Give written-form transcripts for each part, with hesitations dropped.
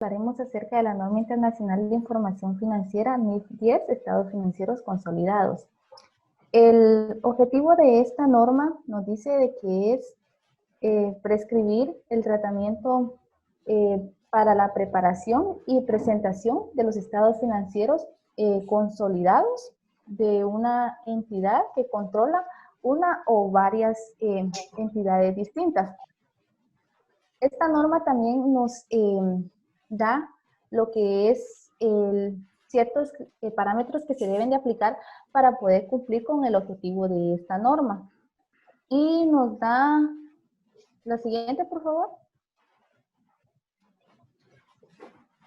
Hablaremos acerca de la norma internacional de información financiera NIF 10, estados financieros consolidados. El objetivo de esta norma nos dice de que es prescribir el tratamiento para la preparación y presentación de los estados financieros consolidados de una entidad que controla una o varias entidades distintas. Esta norma también nos da lo que es ciertos parámetros que se deben de aplicar para poder cumplir con el objetivo de esta norma. Y nos da la siguiente, por favor.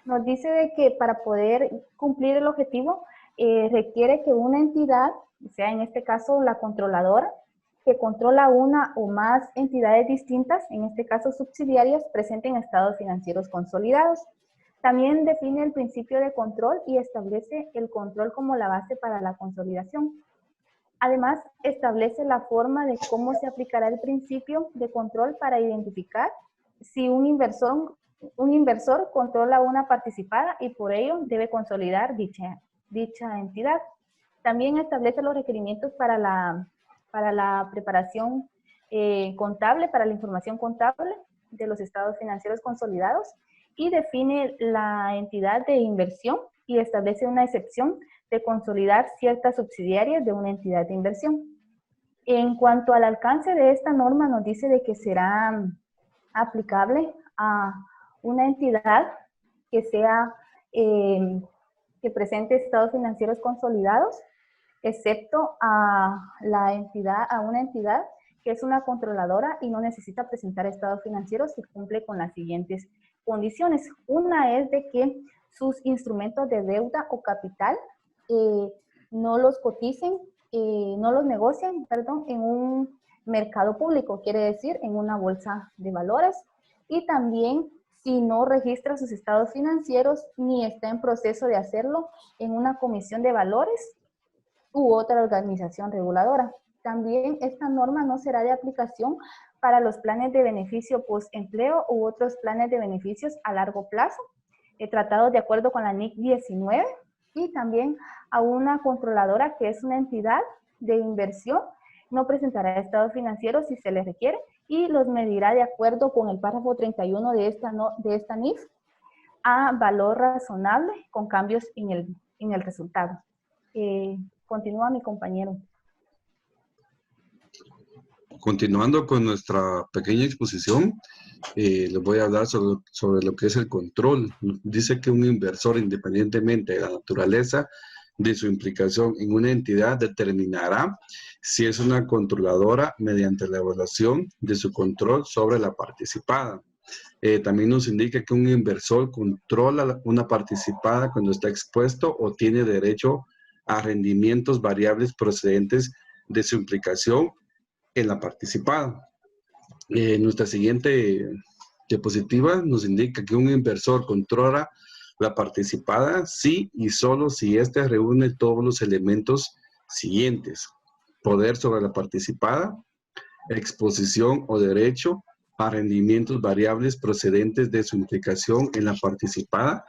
Nos dice de que para poder cumplir el objetivo requiere que una entidad, o sea, en este caso la controladora, que controla una o más entidades distintas, en este caso subsidiarias, presenten estados financieros consolidados. También define el principio de control y establece el control como la base para la consolidación. Además, establece la forma de cómo se aplicará el principio de control para identificar si un inversor controla una participada y por ello debe consolidar dicha entidad. También establece los requerimientos para la preparación contable, para la información contable de los estados financieros consolidados y define la entidad de inversión y establece una excepción de consolidar ciertas subsidiarias de una entidad de inversión. En cuanto al alcance de esta norma, nos dice de que será aplicable a una entidad que sea que presente estados financieros consolidados, excepto a una entidad que es una controladora y no necesita presentar estados financieros si cumple con las siguientes condiciones. Una es de que sus instrumentos de deuda o capital no los coticen, no los negocien, perdón, en un mercado público, quiere decir en una bolsa de valores, y también si no registra sus estados financieros ni está en proceso de hacerlo en una comisión de valores u otra organización reguladora. También esta norma no será de aplicación para los planes de beneficio postempleo u otros planes de beneficios a largo plazo, tratados de acuerdo con la NIC 19, y también a una controladora que es una entidad de inversión, no presentará estados financieros si se le requiere y los medirá de acuerdo con el párrafo 31 de esta NIF a valor razonable con cambios en el resultado. Continúa mi compañero. Continuando con nuestra pequeña exposición, les voy a hablar sobre lo que es el control. Dice que un inversor, independientemente de la naturaleza de su implicación en una entidad, determinará si es una controladora mediante la evaluación de su control sobre la participada. También nos indica que un inversor controla una participada cuando está expuesto o tiene derecho a rendimientos variables procedentes de su implicación en la participada. Nuestra siguiente diapositiva nos indica que un inversor controla la participada si y solo si éste reúne todos los elementos siguientes: poder sobre la participada, exposición o derecho a rendimientos variables procedentes de su implicación en la participada,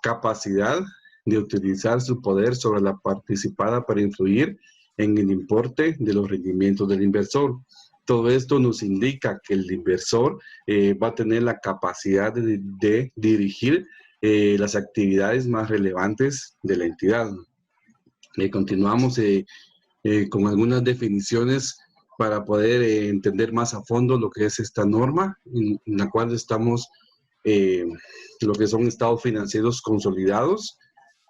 capacidad de utilizar su poder sobre la participada para influir en el importe de los rendimientos del inversor. Todo esto nos indica que el inversor va a tener la capacidad de dirigir las actividades más relevantes de la entidad. Continuamos con algunas definiciones para poder entender más a fondo lo que es esta norma, en la cual estamos lo que son estados financieros consolidados.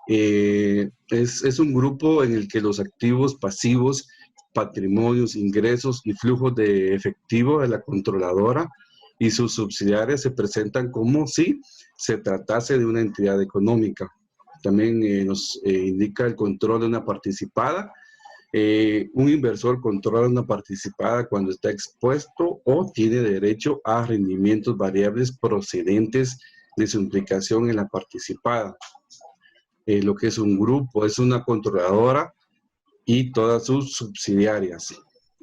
Es un grupo en el que los activos, pasivos, patrimonios, ingresos y flujos de efectivo de la controladora y sus subsidiarias se presentan como si se tratase de una entidad económica. También nos indica el control de una participada. Un inversor controla una participada cuando está expuesto o tiene derecho a rendimientos variables procedentes de su implicación en la participada. Lo que es un grupo es una controladora y todas sus subsidiarias.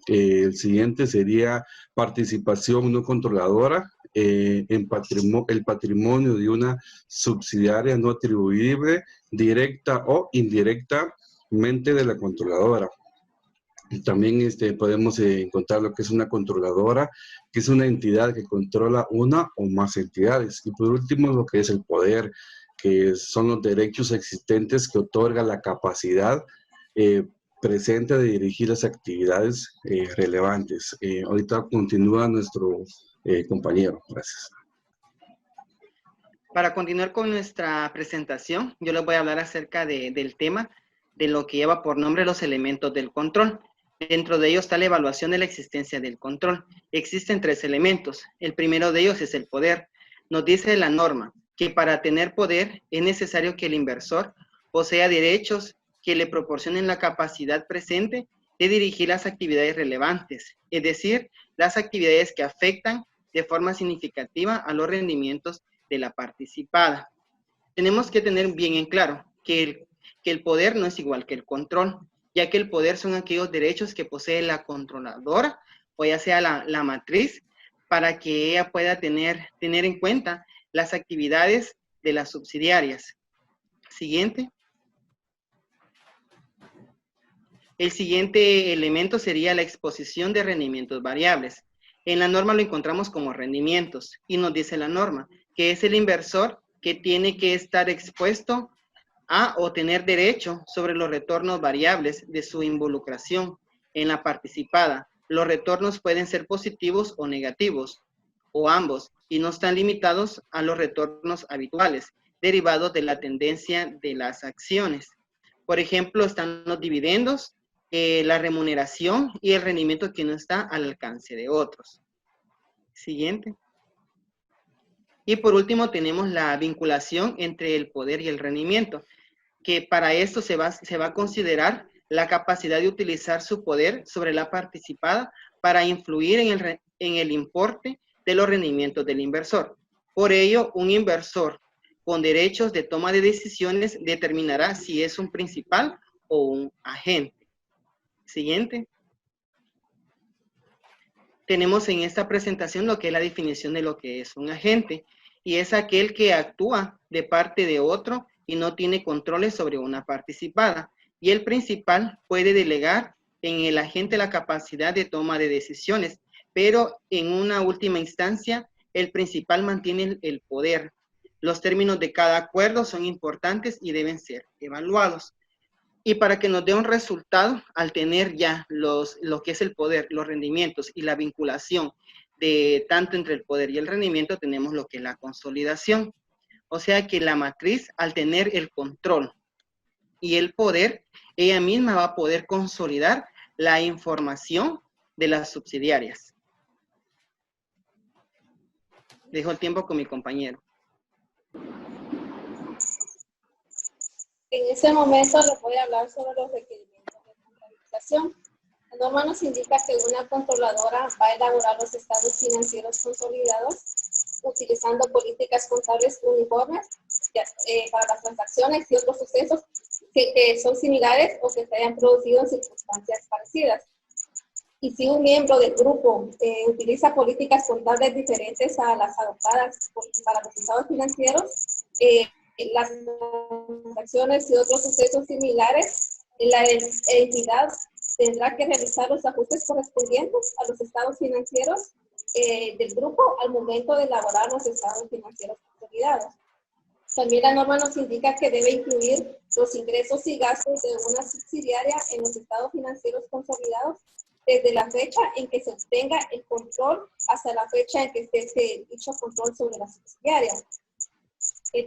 El siguiente sería participación no controladora. el patrimonio de una subsidiaria no atribuible directa o indirectamente de la controladora. También podemos encontrar lo que es una controladora, que es una entidad que controla una o más entidades. Y por último, lo que es el poder, que son los derechos existentes que otorga la capacidad presente de dirigir las actividades relevantes. Ahorita continúa nuestro compañero. Gracias. Para continuar con nuestra presentación, yo les voy a hablar acerca del tema de lo que lleva por nombre los elementos del control. Dentro de ellos está la evaluación de la existencia del control. Existen 3 elementos. El primero de ellos es el poder. Nos dice la norma que para tener poder es necesario que el inversor posea derechos que le proporcionen la capacidad presente de dirigir las actividades relevantes, es decir, las actividades que afectan de forma significativa a los rendimientos de la participada. Tenemos que tener bien en claro que el poder no es igual que el control, ya que el poder son aquellos derechos que posee la controladora, o ya sea la matriz, para que ella pueda tener en cuenta las actividades de las subsidiarias. Siguiente. El siguiente elemento sería la exposición de rendimientos variables. En la norma lo encontramos como rendimientos, y nos dice la norma que es el inversor que tiene que estar expuesto a o tener derecho sobre los retornos variables de su involucración en la participada. Los retornos pueden ser positivos o negativos, o ambos, y no están limitados a los retornos habituales, derivados de la tendencia de las acciones. Por ejemplo, están los dividendos, la remuneración y el rendimiento que no está al alcance de otros. Siguiente. Y por último tenemos la vinculación entre el poder y el rendimiento, que para esto se va a considerar la capacidad de utilizar su poder sobre la participada para influir en el importe de los rendimientos del inversor. Por ello, un inversor con derechos de toma de decisiones determinará si es un principal o un agente. Siguiente. Tenemos en esta presentación lo que es la definición de lo que es un agente, y es aquel que actúa de parte de otro y no tiene controles sobre una participada. Y el principal puede delegar en el agente la capacidad de toma de decisiones, pero en una última instancia, el principal mantiene el poder. Los términos de cada acuerdo son importantes y deben ser evaluados. Y para que nos dé un resultado, al tener ya lo que es el poder, los rendimientos y la vinculación de tanto entre el poder y el rendimiento, tenemos lo que es la consolidación. O sea que la matriz, al tener el control y el poder, ella misma va a poder consolidar la información de las subsidiarias. Dejo el tiempo con mi compañero. En este momento les voy a hablar sobre los requerimientos de contabilización. La norma nos indica que una controladora va a elaborar los estados financieros consolidados utilizando políticas contables uniformes para las transacciones y otros sucesos que son similares o que se hayan producido en circunstancias parecidas. Y si un miembro del grupo utiliza políticas contables diferentes a las adoptadas para los estados financieros, las transacciones y otros sucesos similares, la entidad tendrá que realizar los ajustes correspondientes a los estados financieros del grupo al momento de elaborar los estados financieros consolidados. También la norma nos indica que debe incluir los ingresos y gastos de una subsidiaria en los estados financieros consolidados desde la fecha en que se obtenga el control hasta la fecha en que esté dicho control sobre la subsidiaria.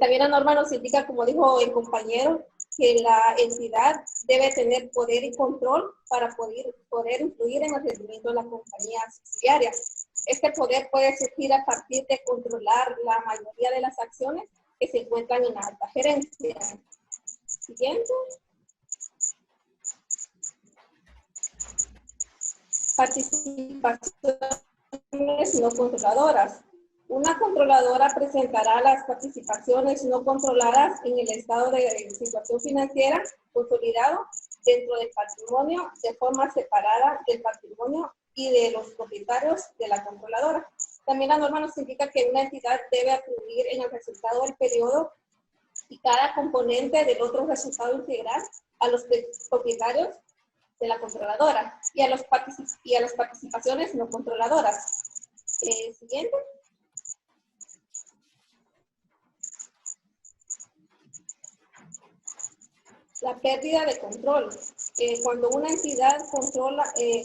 También la norma nos indica, como dijo el compañero, que la entidad debe tener poder y control para poder influir en el rendimiento de la compañía subsidiaria. Este poder puede surgir a partir de controlar la mayoría de las acciones que se encuentran en la alta gerencia. Siguiente. Participaciones no controladoras. Una controladora presentará las participaciones no controladas en el estado de situación financiera consolidado dentro del patrimonio de forma separada del patrimonio y de los propietarios de la controladora. También la norma nos indica que una entidad debe atribuir en el resultado del periodo y cada componente del otro resultado integral a los propietarios de la controladora y a las participaciones no controladoras. Siguiente. La pérdida de control. Cuando una entidad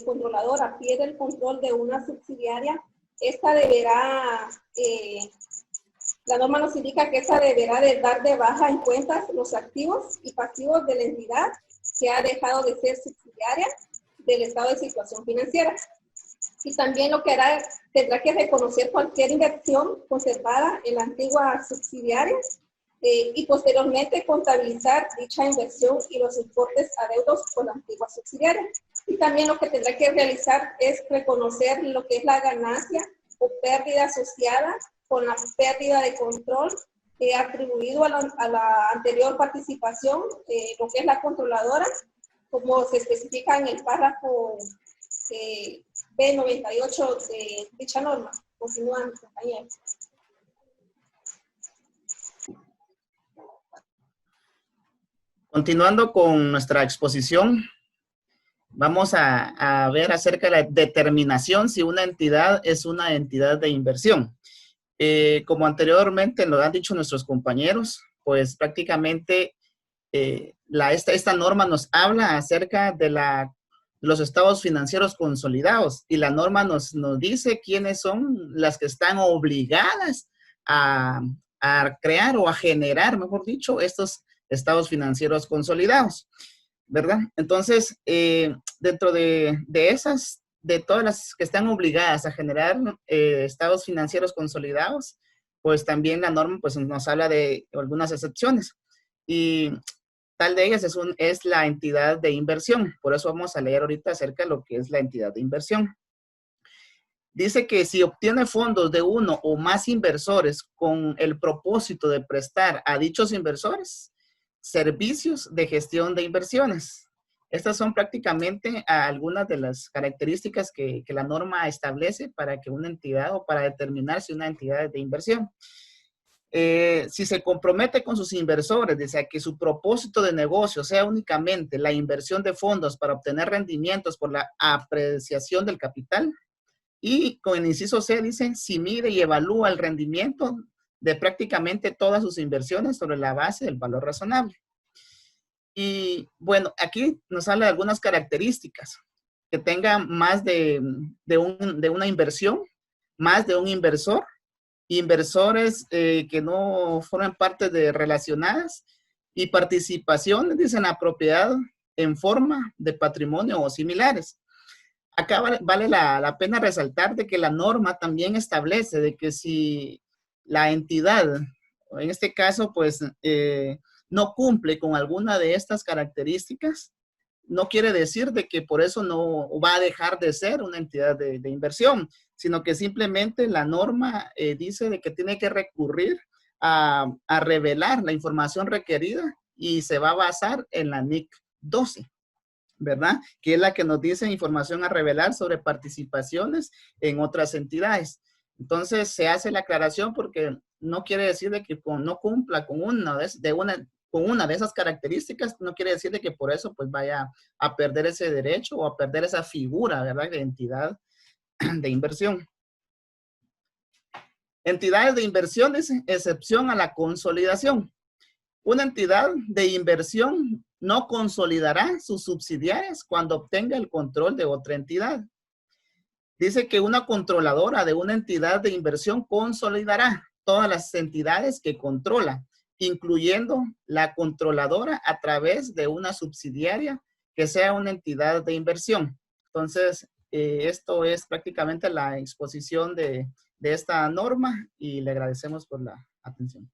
controladora pierde el control de una subsidiaria, esta deberá, la norma nos indica que esta deberá de dar de baja en cuentas los activos y pasivos de la entidad que ha dejado de ser subsidiaria del estado de situación financiera. Y también lo que hará, tendrá que reconocer cualquier inversión conservada en la antigua subsidiaria y posteriormente contabilizar dicha inversión y los importes adeudos con la antigua subsidiaria. Y también lo que tendrá que realizar es reconocer lo que es la ganancia o pérdida asociada con la pérdida de control atribuido a la anterior participación, lo que es la controladora, como se especifica en el párrafo B98 de dicha norma. Continúan, compañeros. Continuando con nuestra exposición, vamos a ver acerca de la determinación si una entidad es una entidad de inversión. Como anteriormente lo han dicho nuestros compañeros, pues prácticamente esta norma nos habla acerca de los estados financieros consolidados y la norma nos dice quiénes son las que están obligadas a crear o a generar, mejor dicho, estos estados financieros consolidados, ¿verdad? Entonces, dentro de todas las que están obligadas a generar estados financieros consolidados, pues también la norma pues, nos habla de algunas excepciones. Y tal de ellas es la entidad de inversión. Por eso vamos a leer ahorita acerca de lo que es la entidad de inversión. Dice que si obtiene fondos de uno o más inversores con el propósito de prestar a dichos inversores servicios de gestión de inversiones. Estas son prácticamente algunas de las características que la norma establece para que una entidad o para determinar si una entidad es de inversión. Si se compromete con sus inversores, dice que su propósito de negocio sea únicamente la inversión de fondos para obtener rendimientos por la apreciación del capital. Y con el inciso C dice, si mide y evalúa el rendimiento de prácticamente todas sus inversiones sobre la base del valor razonable. Y bueno, aquí nos habla de algunas características, que tenga más de una inversión, más de un inversor, inversores que no forman parte de relacionadas y participación, dicen, la propiedad en forma de patrimonio o similares. Acá vale la pena resaltar de que la norma también establece de que si la entidad, en este caso, pues, no cumple con alguna de estas características, no quiere decir de que por eso no va a dejar de ser una entidad de inversión, sino que simplemente la norma dice de que tiene que recurrir a revelar la información requerida y se va a basar en la NIC 12. ¿Verdad? Que es la que nos dice información a revelar sobre participaciones en otras entidades. Entonces, se hace la aclaración porque no quiere decir de que no cumpla con una de esas características, no quiere decir de que por eso pues vaya a perder ese derecho o a perder esa figura, ¿verdad? De entidad de inversión. Entidades de inversión es excepción a la consolidación. Una entidad de inversión no consolidará sus subsidiarias cuando obtenga el control de otra entidad. Dice que una controladora de una entidad de inversión consolidará todas las entidades que controla, incluyendo la controladora a través de una subsidiaria que sea una entidad de inversión. Entonces, esto es prácticamente la exposición de esta norma y le agradecemos por la atención.